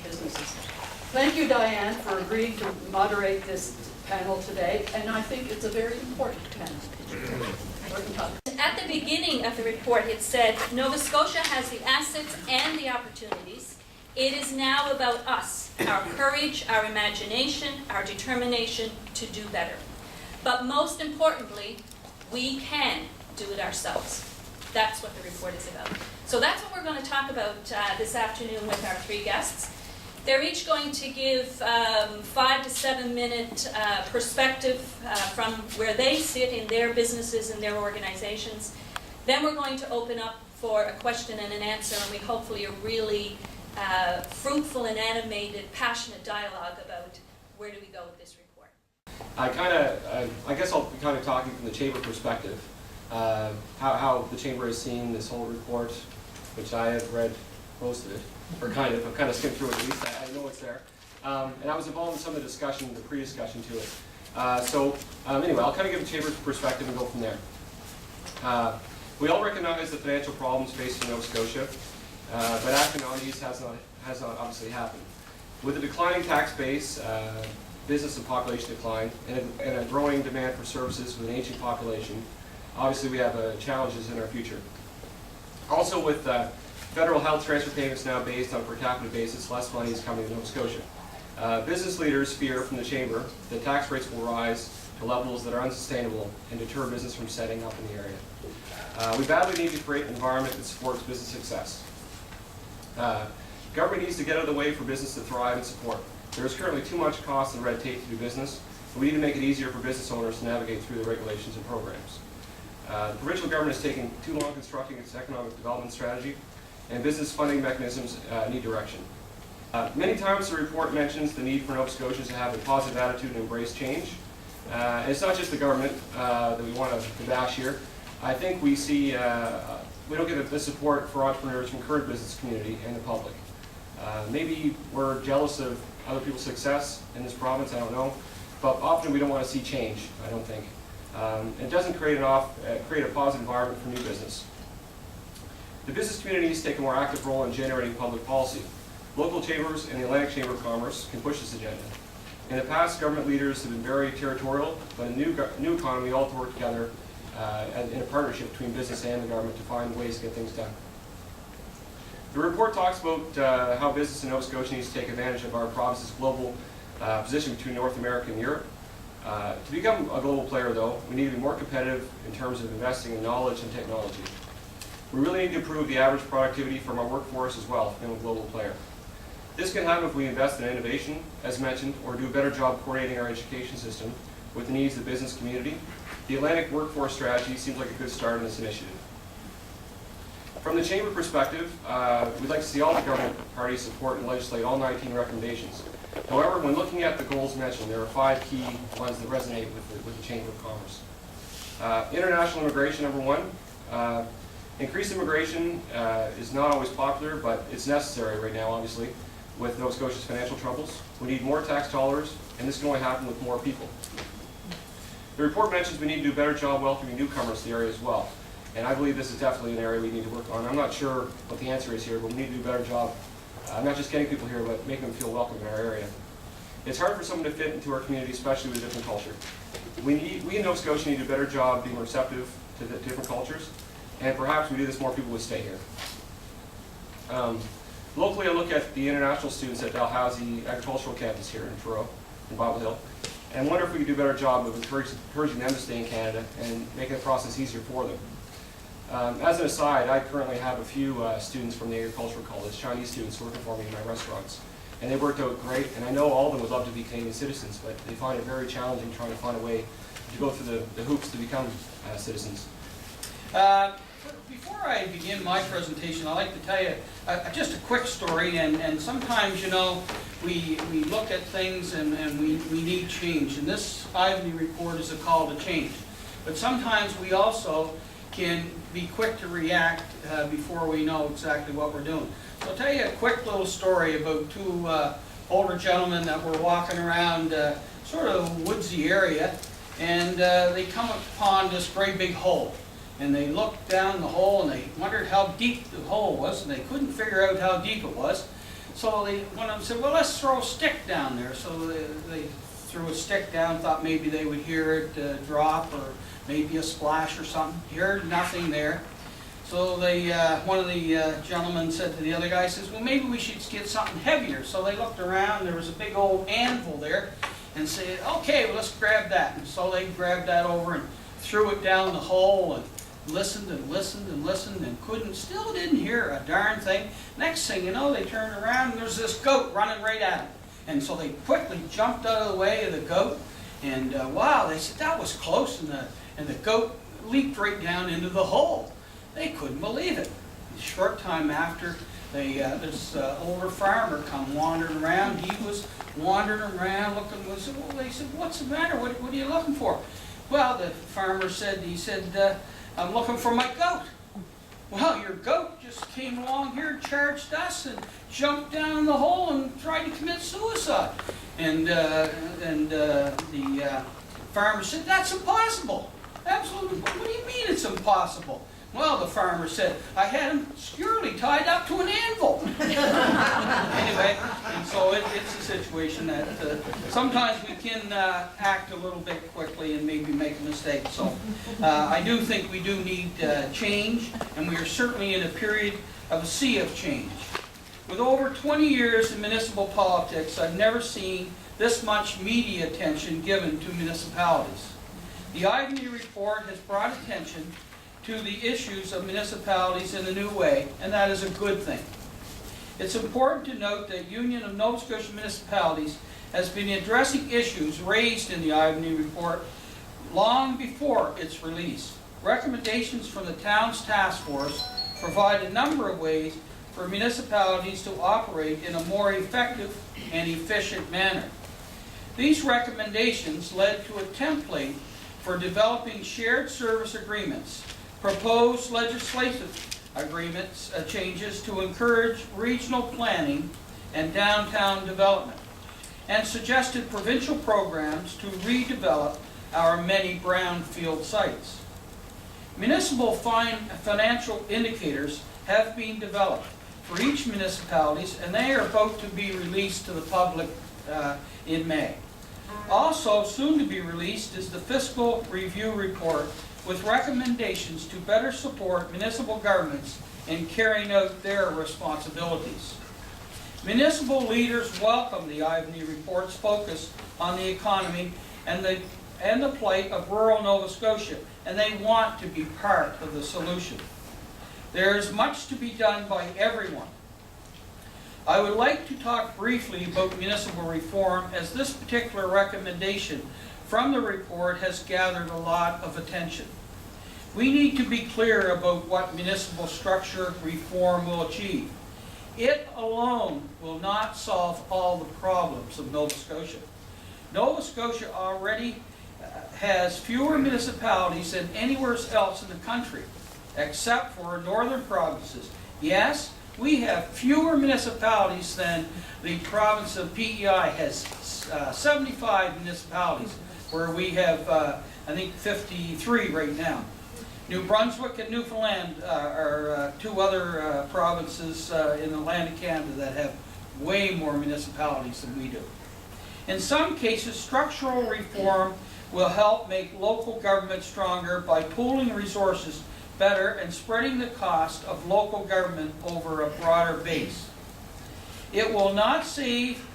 businesses. Thank you, Dianne, for agreeing to moderate this panel today, and I think it's a very important panel. At the beginning of the report, it said, Nova Scotia has the assets and the opportunities. It is now about us, our courage, our imagination, our determination to do better. But most importantly, we can do it ourselves. That's what the report is about. So that's what we're going to talk about this afternoon with our three guests. They're each going to give 5 to 7 minute perspective from where they sit in their businesses and their organizations. Then we're going to open up for a question and an answer, and we hopefully a really fruitful and animated, passionate dialogue about where do we go with this report. I guess I'll be kind of talking from the Chamber perspective, how the Chamber has seen this whole report, which I have read most of it, or I've kind of skimmed through it at least. I know it's there. And I was involved in some of the discussion, the pre-discussion to it. Anyway, I'll kind of give the Chamber's perspective and go from there. We all recognize the financial problems faced in Nova Scotia, but action on these has not obviously happened. With a declining tax base, business and population decline, and a growing demand for services with an aging population, obviously we have challenges in our future. Also with federal health transfer payments now based on a per capita basis, less money is coming to Nova Scotia. Business leaders fear from the Chamber that tax rates will rise to levels that are unsustainable and deter business from setting up in the area. We badly need to create an environment that supports business success. Government needs to get out of the way for business to thrive and support. There is currently too much cost and red tape to do business, and we need to make it easier for business owners to navigate through the regulations and programs. The provincial government is taking too long constructing its economic development strategy, and business funding mechanisms need direction. Many times the report mentions the need for Nova Scotians to have a positive attitude and embrace change. And it's not just the government that we want to bash here. I think we see, we don't get the support for entrepreneurs from current business community and the public. Maybe we're jealous of other people's success in this province, I don't know. But often we don't want to see change, I don't think. It doesn't create a positive environment for new business. The business community needs to take a more active role in generating public policy. Local chambers and the Atlantic Chamber of Commerce can push this agenda. In the past, government leaders have been very territorial, but in the new economy, we all have to work together in a partnership between business and the government to find ways to get things done. The report talks about how business in Nova Scotia needs to take advantage of our province's global position between North America and Europe. To become a global player, though, we need to be more competitive in terms of investing in knowledge and technology. We really need to improve the average productivity from our workforce as well to become a global player. This can happen if we invest in innovation, as mentioned, or do a better job coordinating our education system with the needs of the business community. The Atlantic Workforce Strategy seems like a good start on this initiative. From the Chamber perspective, we'd like to see all the government parties support and legislate all 19 recommendations. However, when looking at the goals mentioned, there are 5 key ones that resonate with the Chamber of Commerce. International immigration, number 1. Increased immigration is not always popular, but it's necessary right now, obviously, with Nova Scotia's financial troubles. We need more tax dollars, and this can only happen with more people. The report mentions we need to do a better job welcoming newcomers to the area as well. And I believe this is definitely an area we need to work on. I'm not sure what the answer is here, but we need to do a better job, not just getting people here, but making them feel welcome in our area. It's hard for someone to fit into our community, especially with a different culture. We in Nova Scotia need to do a better job being receptive to the different cultures, and perhaps we do this, more people would stay here. Locally, I look at the international students at Dalhousie Agricultural Campus here in Truro, in Bible Hill, and wonder if we could do a better job of encouraging them to stay in Canada and making the process easier for them. As an aside, I currently have a few students from the Agricultural College, Chinese students working for me in my restaurants. And they worked out great, and I know all of them would love to be Canadian citizens, but they find it very challenging trying to find a way to go through the hoops to become citizens. Before I begin my presentation, I'd like to tell you just a quick story, and sometimes, you know, we look at things and we need change, and this Ivany Report is a call to change. But sometimes we also can be quick to react before we know exactly what we're doing. So I'll tell you a quick little story about 2 older gentlemen that were walking around sort of woodsy area, and they come upon this great big hole. And they looked down the hole and they wondered how deep the hole was, and they couldn't figure out how deep it was. So one of them said, well, let's throw a stick down there. So they threw a stick down, thought maybe they would hear it drop or maybe a splash or something. Heard nothing there. So one of the gentlemen said to the other guy, says, well, maybe we should get something heavier. So they looked around, there was a big old anvil there, and said, okay, well, let's grab that. And so they grabbed that over and threw it down the hole and listened and listened and listened and still didn't hear a darn thing. Next thing you know, they turned around and there's this goat running right at them. And so they quickly jumped out of the way of the goat, and wow, they said, that was close, and the goat leaped right down into the hole. They couldn't believe it. A short time after, this older farmer come wandering around. He was wandering around looking. They said, what's the matter? What are you looking for? Well, the farmer said, I'm looking for my goat. Well, your goat just came along here, charged us, and jumped down in the hole and tried to commit suicide. And the farmer said, that's impossible. Absolutely. What do you mean it's impossible? Well, the farmer said, I had him securely tied up to an anvil. Anyway, and so it's a situation that sometimes we can act a little bit quickly and maybe make a mistake. So I do think we do need change, and we are certainly in a period of a sea of change. With over 20 years in municipal politics, I've never seen this much media attention given to municipalities. The Ivany Report has brought attention to the issues of municipalities in a new way, and that is a good thing. It's important to note that Union of Nova Scotian Municipalities has been addressing issues raised in the Ivany Report long before its release. Recommendations from the town's task force provide a number of ways for municipalities to operate in a more effective and efficient manner. These recommendations led to a template for developing shared service agreements, proposed legislative agreements, changes to encourage regional planning and downtown development, and suggested provincial programs to redevelop our many brownfield sites. Municipal financial indicators have been developed for each municipalities, and they are about to be released to the public in May. Also, soon to be released is the Fiscal Review Report with recommendations to better support municipal governments in carrying out their responsibilities. Municipal leaders welcome the Ivany Report's focus on the economy and the plight of rural Nova Scotia, and they want to be part of the solution. There is much to be done by everyone. I would like to talk briefly about municipal reform, as this particular recommendation from the report has gathered a lot of attention. We need to be clear about what municipal structure reform will achieve. It alone will not solve all the problems of Nova Scotia. Nova Scotia already has fewer municipalities than anywhere else in the country, except for northern provinces. Yes, we have fewer municipalities than the province of PEI has 75 municipalities, where we have, I think, 53 right now. New Brunswick and Newfoundland are two other provinces in the land of Canada that have way more municipalities than we do. In some cases, structural reform will help make local government stronger by pooling resources better and spreading the cost of local government over a broader base. It will not save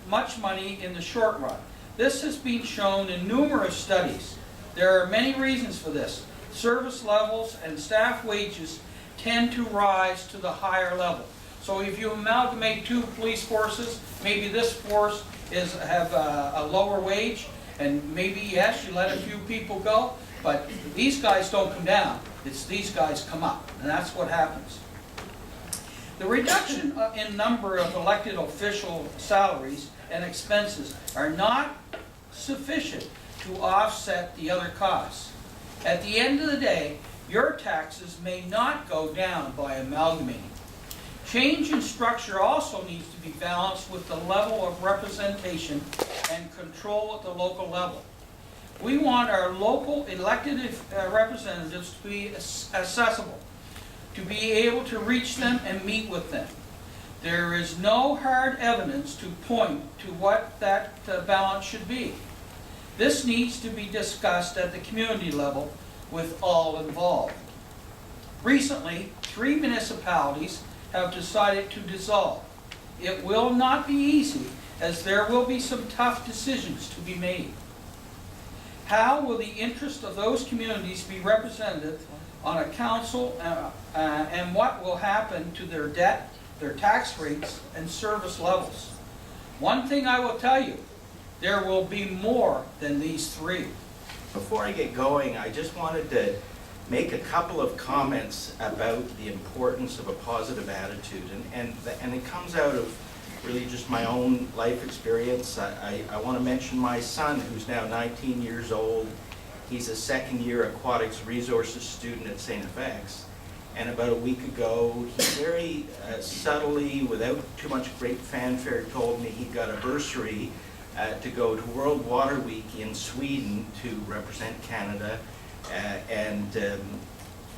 much money in the short run. This has been shown in numerous studies. There are many reasons for this. Service levels and staff wages tend to rise to the higher level. So if you amalgamate two police forces, maybe this force have a lower wage, and maybe, yes, you let a few people go, but these guys don't come down. It's these guys come up, and that's what happens. The reduction in number of elected official salaries and expenses are not sufficient to offset the other costs. At the end of the day, your taxes may not go down by amalgamating. Change in structure also needs to be balanced with the level of representation and control at the local level. We want our local elected representatives to be accessible, to be able to reach them and meet with them. There is no hard evidence to point to what that balance should be. This needs to be discussed at the community level with all involved. Recently, 3 municipalities have decided to dissolve. It will not be easy, as there will be some tough decisions to be made. How will the interest of those communities be represented on a council, and what will happen to their debt, their tax rates, and service levels? One thing I will tell you, there will be more than these 3. Before I get going, I just wanted to make a couple of comments about the importance of a positive attitude, and it comes out of really just my own life experience. I want to mention my son, who's now 19 years old. He's a second-year aquatics resources student at St. FX, and about a week ago, he very subtly, without too much great fanfare, told me he got a bursary to go to World Water Week in Sweden to represent Canada.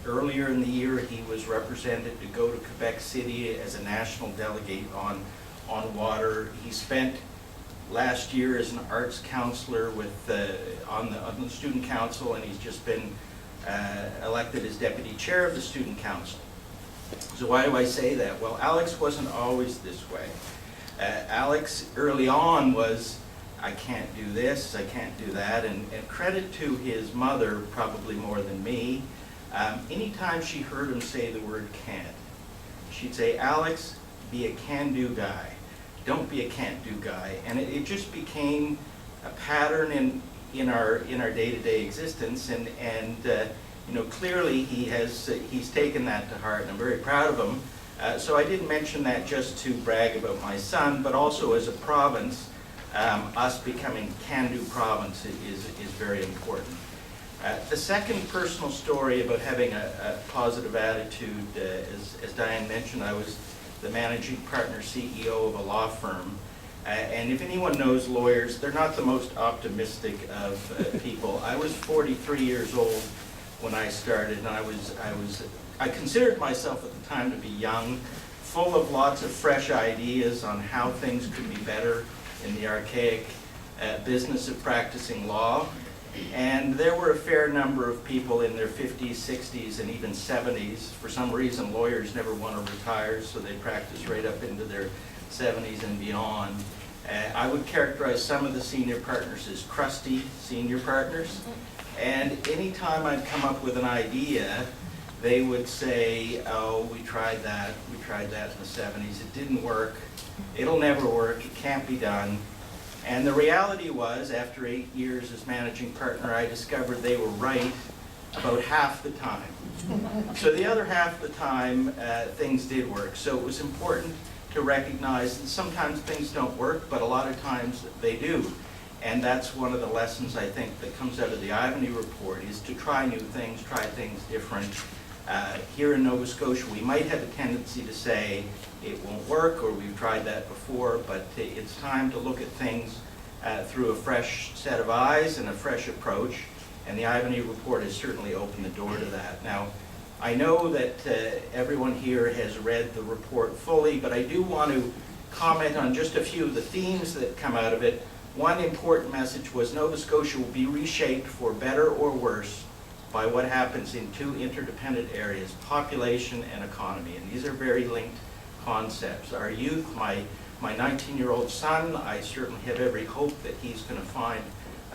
Earlier in the year, he was represented to go to Quebec City as a national delegate on water. He spent last year as an arts counselor on the student council, and he's just been elected as deputy chair of the student council. So why do I say that? Well, Alex wasn't always this way. Alex early on was, I can't do this, I can't do that, and credit to his mother probably more than me. Anytime she heard him say the word can't, she'd say, Alex, be a can-do guy. Don't be a can't-do guy. And it just became a pattern in our day-to-day existence, and you know, clearly he's taken that to heart, and I'm very proud of him. So I didn't mention that just to brag about my son, but also as a province, us becoming can-do province is very important. The second personal story about having a positive attitude, as Dianne mentioned, I was the managing partner CEO of a law firm. And if anyone knows lawyers, they're not the most optimistic of people. I was 43 years old when I started, and I considered myself at the time to be young, full of lots of fresh ideas on how things could be better in the archaic business of practicing law. And there were a fair number of people in their 50s, 60s, and even 70s. For some reason, lawyers never want to retire, so they practice right up into their 70s and beyond. I would characterize some of the senior partners as crusty senior partners. And anytime I'd come up with an idea, they would say, oh, we tried that in the 70s, it didn't work, it'll never work, it can't be done. And the reality was, after 8 years as managing partner, I discovered they were right about half the time. So the other half of the time, things did work. So it was important to recognize that sometimes things don't work, but a lot of times they do. And that's one of the lessons, I think, that comes out of the Ivany Report, is to try new things, try things different. Here in Nova Scotia, we might have a tendency to say it won't work, or we've tried that before, but it's time to look at things through a fresh set of eyes and a fresh approach, and the Ivany Report has certainly opened the door to that. Now, I know that everyone here has read the report fully, but I do want to comment on just a few of the themes that come out of it. One important message was Nova Scotia will be reshaped for better or worse by what happens in two interdependent areas, population and economy. And these are very linked concepts. Our youth, my 19-year-old son, I certainly have every hope that he's going to find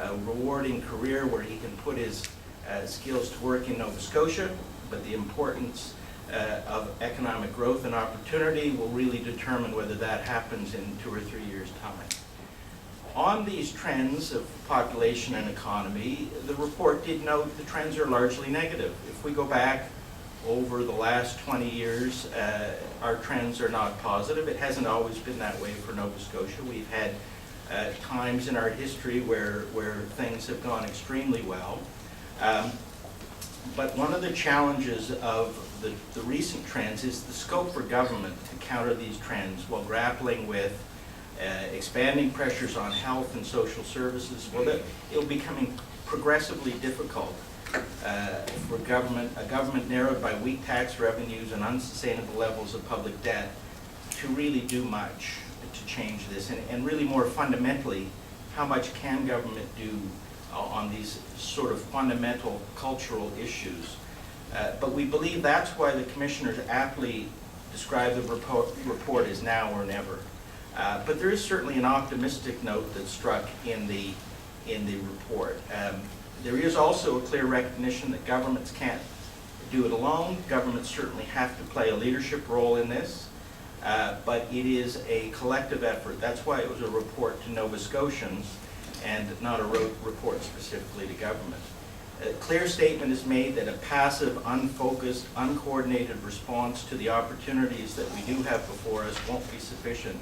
a rewarding career where he can put his skills to work in Nova Scotia, but the importance of economic growth and opportunity will really determine whether that happens in 2 or 3 years' time. On these trends of population and economy, the report did note the trends are largely negative. If we go back over the last 20 years, our trends are not positive. It hasn't always been that way for Nova Scotia. We've had times in our history where things have gone extremely well. But one of the challenges of the recent trends is the scope for government to counter these trends while grappling with expanding pressures on health and social services. Well, it'll be becoming progressively difficult for a government narrowed by weak tax revenues and unsustainable levels of public debt to really do much to change this, and really more fundamentally, how much can government do on these sort of fundamental cultural issues. But we believe that's why the commissioners aptly describe the report as now or never. But there is certainly an optimistic note that's struck in the report. There is also a clear recognition that governments can't do it alone. Governments certainly have to play a leadership role in this, but it is a collective effort. That's why it was a report to Nova Scotians and not a report specifically to government. A clear statement is made that a passive, unfocused, uncoordinated response to the opportunities that we do have before us won't be sufficient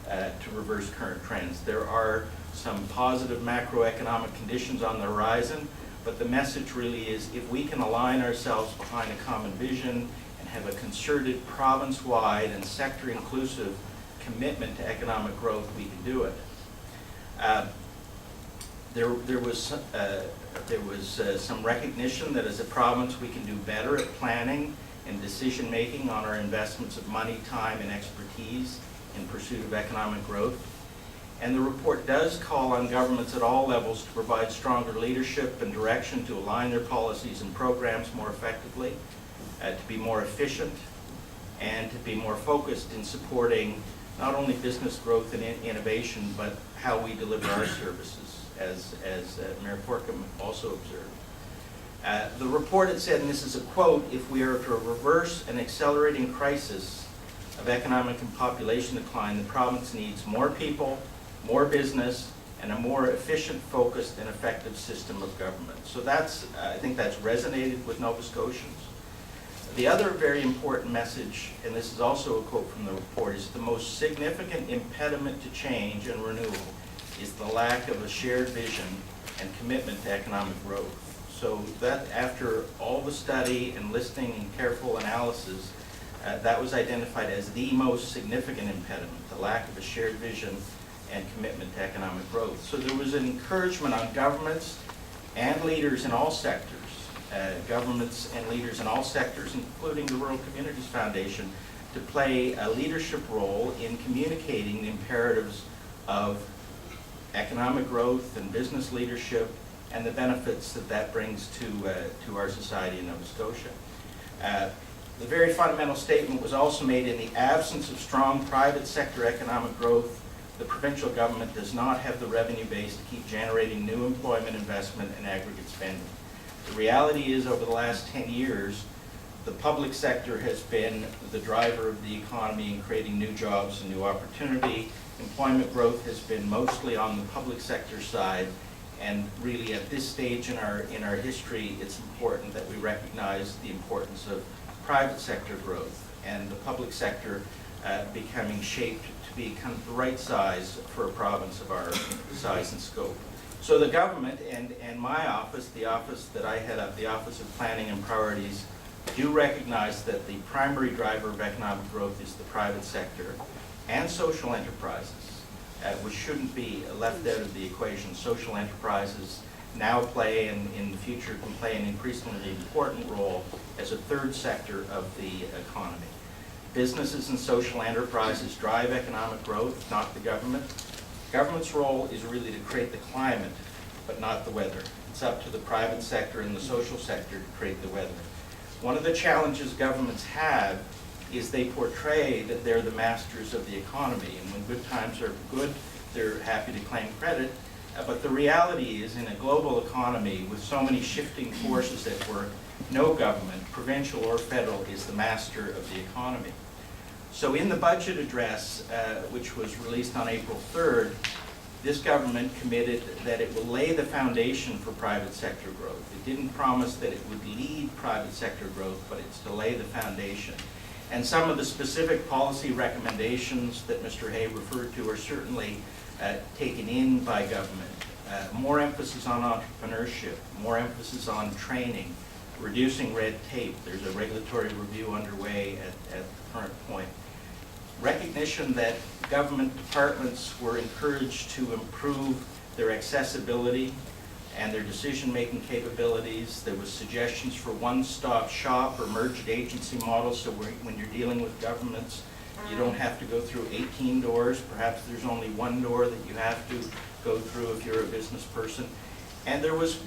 to reverse current trends. There are some positive macroeconomic conditions on the horizon, but the message really is if we can align ourselves behind a common vision and have a concerted province-wide and sector-inclusive commitment to economic growth, we can do it. There was some recognition that as a province we can do better at planning and decision-making on our investments of money, time, and expertise in pursuit of economic growth. And the report does call on governments at all levels to provide stronger leadership and direction to align their policies and programs more effectively, to be more efficient, and to be more focused in supporting not only business growth and innovation, but how we deliver our services, as Mayor Corkum also observed. The report had said, and this is a quote, if we are to reverse an accelerating crisis of economic and population decline, the province needs more people, more business, and a more efficient, focused, and effective system of government. So that's, I think that's resonated with Nova Scotians. The other very important message, and this is also a quote from the report, is the most significant impediment to change and renewal is the lack of a shared vision and commitment to economic growth. So that, after all the study and listening and careful analysis, that was identified as the most significant impediment, the lack of a shared vision and commitment to economic growth. So there was an encouragement on governments and leaders in all sectors, including the Rural Communities Foundation, to play a leadership role in communicating the imperatives of economic growth and business leadership and the benefits that that brings to our society in Nova Scotia. The very fundamental statement was also made: in the absence of strong private sector economic growth, the provincial government does not have the revenue base to keep generating new employment, investment, and aggregate spending. The reality is, over the last 10 years, the public sector has been the driver of the economy in creating new jobs and new opportunity. Employment growth has been mostly on the public sector side, and really at this stage in our history, it's important that we recognize the importance of private sector growth and the public sector becoming shaped to be kind of the right size for a province of our size and scope. So the government and my office, the office that I head up, the Office of Planning and Priorities, do recognize that the primary driver of economic growth is the private sector and social enterprises, which shouldn't be left out of the equation. Social enterprises now play, and in the future can play, an increasingly important role as a third sector of the economy. Businesses and social enterprises drive economic growth, not the government. Government's role is really to create the climate, but not the weather. It's up to the private sector and the social sector to create the weather. One of the challenges governments have is they portray that they're the masters of the economy, and when good times are good, they're happy to claim credit. But the reality is, in a global economy with so many shifting forces at work, no government, provincial or federal, is the master of the economy. So in the budget address, which was released on April 3rd, this government committed that it will lay the foundation for private sector growth. It didn't promise that it would lead private sector growth, but it's to lay the foundation. And some of the specific policy recommendations that Mr. Hay referred to are certainly taken in by government. More emphasis on entrepreneurship, more emphasis on training, reducing red tape. There's a regulatory review underway at the current point. Recognition that government departments were encouraged to improve their accessibility and their decision-making capabilities. There was suggestions for one-stop shop or merged agency models, so when you're dealing with governments, You don't have to go through 18 doors. Perhaps there's only one door that you have to go through if you're a business person. And there was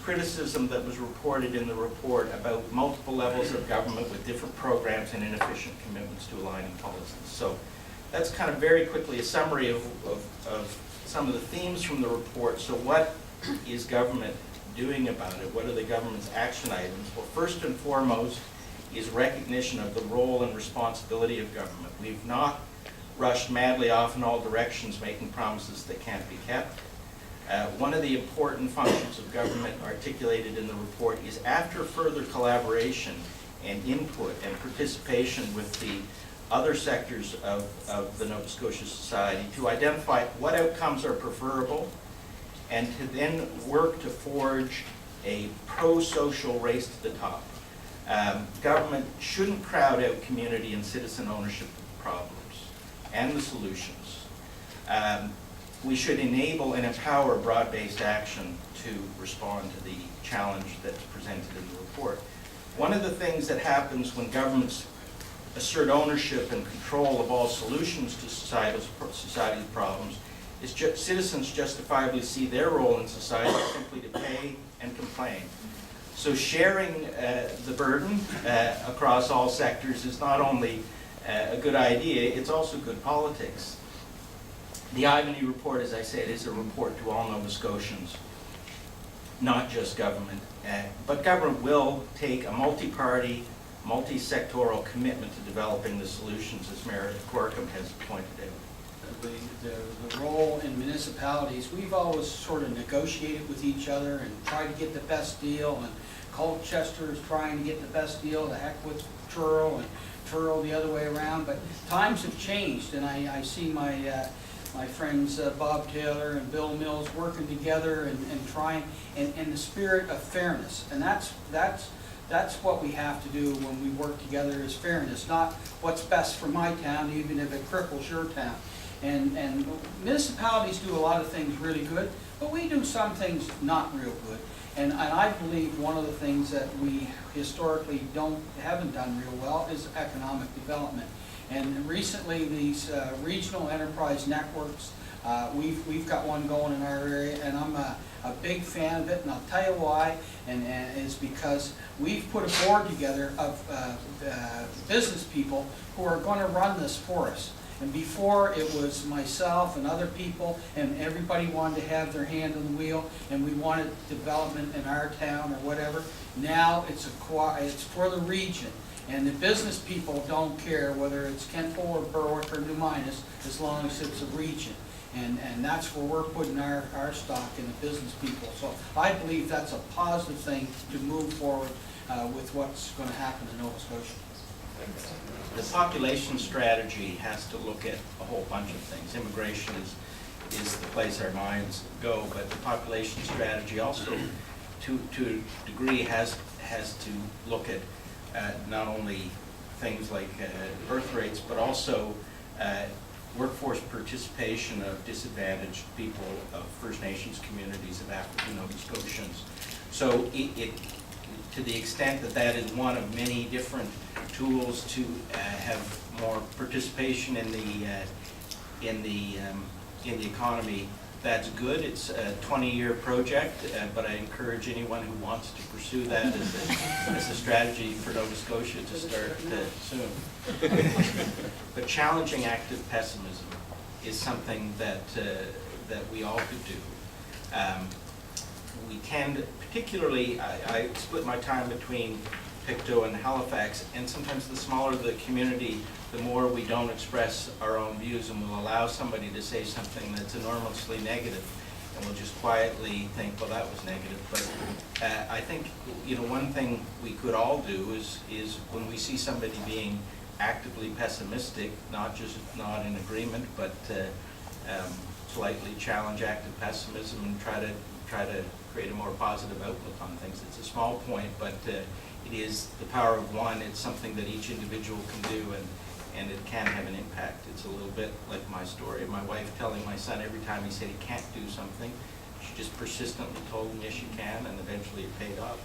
criticism that was reported in the report about multiple levels of government with different programs and inefficient commitments to aligning policies. So that's kind of very quickly a summary of some of the themes from the report. So what is government doing about it? What are the government's action items? Well, first and foremost is recognition of the role and responsibility of government. We've not rushed madly off in all directions making promises that can't be kept. One of the important functions of government articulated in the report is, after further collaboration and input and participation with the other sectors of the Nova Scotia society, to identify what outcomes are preferable and to then work to forge a pro-social race to the top. Government shouldn't crowd out community and citizen ownership of the problems and the solutions. We should enable and empower broad-based action to respond to the challenge that's presented in the report. One of the things that happens when governments assert ownership and control of all solutions to society's problems is citizens justifiably see their role in society simply to pay and complain. So sharing the burden across all sectors is not only a good idea, it's also good politics. The Ivany Report, as I said, is a report to all Nova Scotians, not just government. But government will take a multi-party, multi-sectoral commitment to developing the solutions, as Mayor Corkum has pointed out. The role in municipalities, we've always sort of negotiated with each other and tried to get the best deal, and Colchester is trying to get the best deal, the heck with Truro, and Truro the other way around, but times have changed, and I see my friends Bob Taylor and Bill Mills working together and trying, in the spirit of fairness, and that's what we have to do when we work together, is fairness, not what's best for my town, even if it cripples your town. And municipalities do a lot of things really good, but we do some things not real good. And I believe one of the things that we historically haven't done real well is economic development. And recently, these regional enterprise networks, we've got one going in our area, and I'm a big fan of it, and I'll tell you why, and it's because we've put a board together of business people who are going to run this for us. And before, it was myself and other people, and everybody wanted to have their hand on the wheel, and we wanted development in our town or whatever. Now it's for the region, and the business people don't care whether it's Kentville or Berwick or New Minas, as long as it's a region. And that's where we're putting our stock in, the business people. So I believe that's a positive thing to move forward with what's going to happen in Nova Scotia. The population strategy has to look at a whole bunch of things. Immigration is the place our minds go, but the population strategy also, to a degree, has to look at not only things like birth rates, but also workforce participation of disadvantaged people, of First Nations communities, of African Nova Scotians. So to the extent that that is one of many different tools to have more participation in the economy, that's good. It's a 20-year project, but I encourage anyone who wants to pursue that as a strategy for Nova Scotia to start soon. But challenging active pessimism is something that we all could do. We tend, particularly, I split my time between Pictou and Halifax, and sometimes the smaller the community, the more we don't express our own views, and we'll allow somebody to say something that's enormously negative, and we'll just quietly think, well, that was negative. But I think, one thing we could all do is when we see somebody being actively pessimistic, not in agreement, but slightly challenge active pessimism and try to create a more positive outlook on things. It's a small point, but it is the power of one. It's something that each individual can do, and it can have an impact. It's a little bit like my story. My wife telling my son every time he said he can't do something, she just persistently told him, yes, you can, and eventually it paid off.